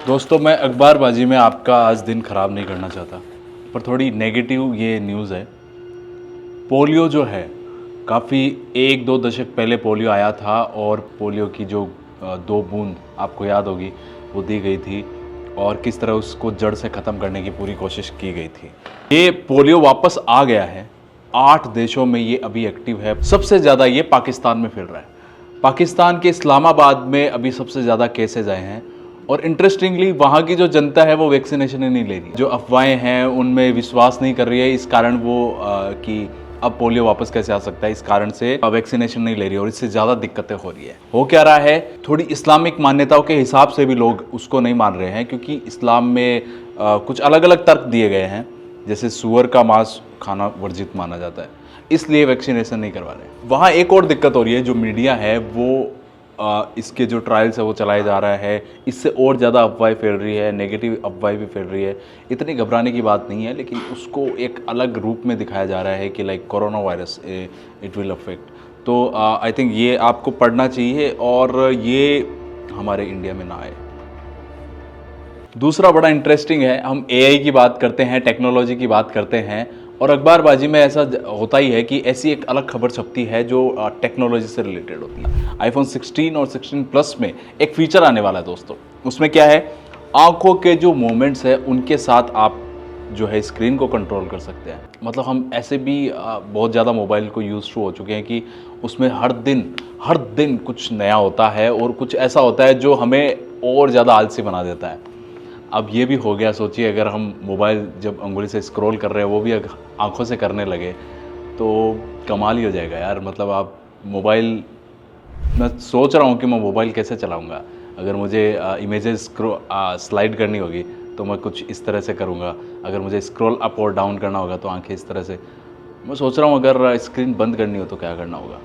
दोस्तों, मैं अखबारबाजी में आपका आज दिन ख़राब नहीं करना चाहता, पर थोड़ी नेगेटिव ये न्यूज़ है। पोलियो जो है, काफ़ी 1-2 दशक पहले पोलियो आया था और पोलियो की जो 2 बूंद आपको याद होगी, वो दी गई थी और किस तरह उसको जड़ से ख़त्म करने की पूरी कोशिश की गई थी। ये पोलियो वापस आ गया है। 8 देशों में ये अभी एक्टिव है। सबसे ज़्यादा ये पाकिस्तान में फैल रहा है। पाकिस्तान के इस्लामाबाद में अभी सबसे ज़्यादा केसेज आए हैं और इंटरेस्टिंगली वहाँ की जो जनता है वो वैक्सीनेशन ही नहीं ले रही। जो अफवाहें हैं उनमें विश्वास नहीं कर रही है, इस कारण वो कि अब पोलियो वापस कैसे आ सकता है, इस कारण से वैक्सीनेशन नहीं ले रही है और इससे ज़्यादा दिक्कतें हो रही है। हो क्या रहा है, थोड़ी इस्लामिक मान्यताओं के हिसाब से भी लोग उसको नहीं मान रहे हैं, क्योंकि इस्लाम में कुछ अलग अलग तर्क दिए गए हैं, जैसे सूअर का मांस खाना वर्जित माना जाता है, इसलिए वैक्सीनेशन नहीं करवा रहे। वहाँ एक और दिक्कत हो रही है, जो मीडिया है वो इसके जो ट्रायल्स है वो चलाया जा रहा है, इससे और ज़्यादा अफवाहें फैल रही है, नेगेटिव अफवाहें भी फैल रही है। इतनी घबराने की बात नहीं है, लेकिन उसको एक अलग रूप में दिखाया जा रहा है कि like corona virus it will affect. तो आई थिंक ये आपको पढ़ना चाहिए और ये हमारे इंडिया में ना आए। दूसरा बड़ा इंटरेस्टिंग है, हम एआई की बात करते हैं, टेक्नोलॉजी की बात करते हैं और अखबारबाजी में ऐसा होता ही है कि ऐसी एक अलग खबर छपती है जो टेक्नोलॉजी से रिलेटेड होती है। आईफोन 16 और 16 प्लस में एक फीचर आने वाला है दोस्तों। उसमें क्या है, आंखों के जो मूवमेंट्स है उनके साथ आप जो है स्क्रीन को कंट्रोल कर सकते हैं। मतलब हम ऐसे भी बहुत ज़्यादा मोबाइल को यूज़ टू हो चुके हैं कि उसमें हर दिन कुछ नया होता है और कुछ ऐसा होता है जो हमें और ज़्यादा आलसी बना देता है। अब ये भी हो गया, सोचिए अगर हम मोबाइल जब उंगली से स्क्रॉल कर रहे हैं वो भी आंखों से करने लगे तो कमाल ही हो जाएगा यार। मतलब आप मोबाइल, मैं सोच रहा हूँ कि मैं मोबाइल कैसे चलाऊँगा। अगर मुझे इमेजेस स्लाइड करनी होगी तो मैं कुछ इस तरह से करूँगा, अगर मुझे स्क्रॉल अप और डाउन करना होगा तो आंखें इस तरह से। मैं सोच रहा हूँ अगर स्क्रीन बंद करनी हो तो क्या करना होगा।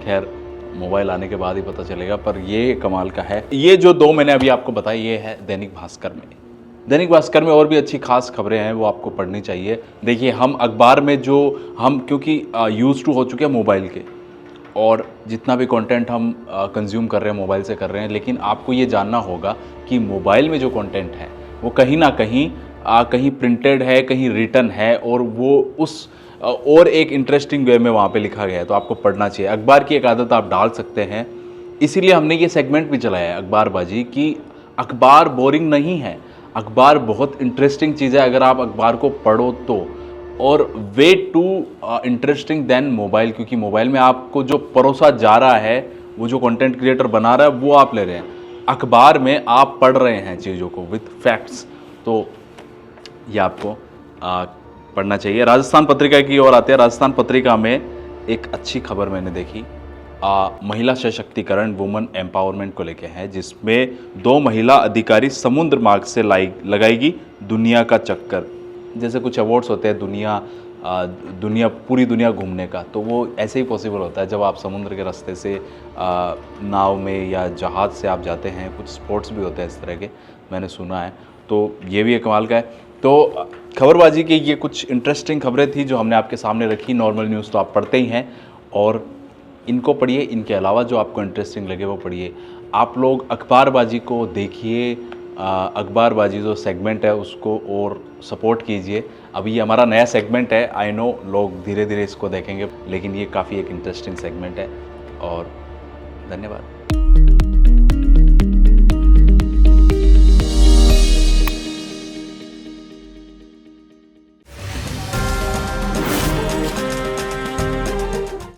खैर, मोबाइल आने के बाद ही पता चलेगा, पर ये कमाल का है। ये जो 2 मैंने अभी आपको बताई, ये है दैनिक भास्कर में। दैनिक भास्कर में और भी अच्छी खास खबरें हैं, वो आपको पढ़नी चाहिए। देखिए, हम अखबार में जो हम क्योंकि यूज़ टू हो चुके हैं मोबाइल के, और जितना भी कंटेंट हम कंज्यूम कर रहे हैं मोबाइल से कर रहे हैं, लेकिन आपको ये जानना होगा कि मोबाइल में जो कंटेंट है वो कहीं ना कहीं कहीं प्रिंटेड है, कहीं रिटन है, और वो उस और एक इंटरेस्टिंग वे में वहाँ पे लिखा गया है, तो आपको पढ़ना चाहिए। अखबार की एक आदत आप डाल सकते हैं, इसीलिए हमने ये सेगमेंट भी चलाया है अखबारबाजी कि अखबार बोरिंग नहीं है, अखबार बहुत इंटरेस्टिंग चीज़ है अगर आप अखबार को पढ़ो तो। और way too interesting than mobile, क्योंकि मोबाइल में आपको जो परोसा जा रहा है, वो जो कंटेंट क्रिएटर बना रहा है वो आप ले रहे हैं। अखबार में आप पढ़ रहे हैं चीज़ों को विथ फैक्ट्स, तो ये आपको पढ़ना चाहिए। राजस्थान पत्रिका की ओर आते हैं। राजस्थान पत्रिका में एक अच्छी खबर मैंने देखी, महिला सशक्तिकरण, वुमेन एम्पावरमेंट को लेके है, जिसमें 2 महिला अधिकारी समुद्र मार्ग से लगाएगी दुनिया का चक्कर। जैसे कुछ अवार्ड्स होते हैं पूरी दुनिया घूमने का, तो वो ऐसे ही पॉसिबल होता है जब आप समुद्र के रास्ते से नाव में या जहाज़ से आप जाते हैं। कुछ स्पोर्ट्स भी होते हैं इस तरह के, मैंने सुना है, तो ये भी एक कमाल का है। तो खबरबाजी की ये कुछ इंटरेस्टिंग खबरें थी जो हमने आपके सामने रखी। नॉर्मल न्यूज़ तो आप पढ़ते ही हैं और इनको पढ़िए, इनके अलावा जो आपको इंटरेस्टिंग लगे वो पढ़िए। आप लोग अखबारबाजी को देखिए, अखबारबाजी जो सेगमेंट है उसको और सपोर्ट कीजिए। अभी ये हमारा नया सेगमेंट है, आई नो लोग धीरे धीरे इसको देखेंगे, लेकिन ये काफ़ी एक इंटरेस्टिंग सेगमेंट है। और धन्यवाद।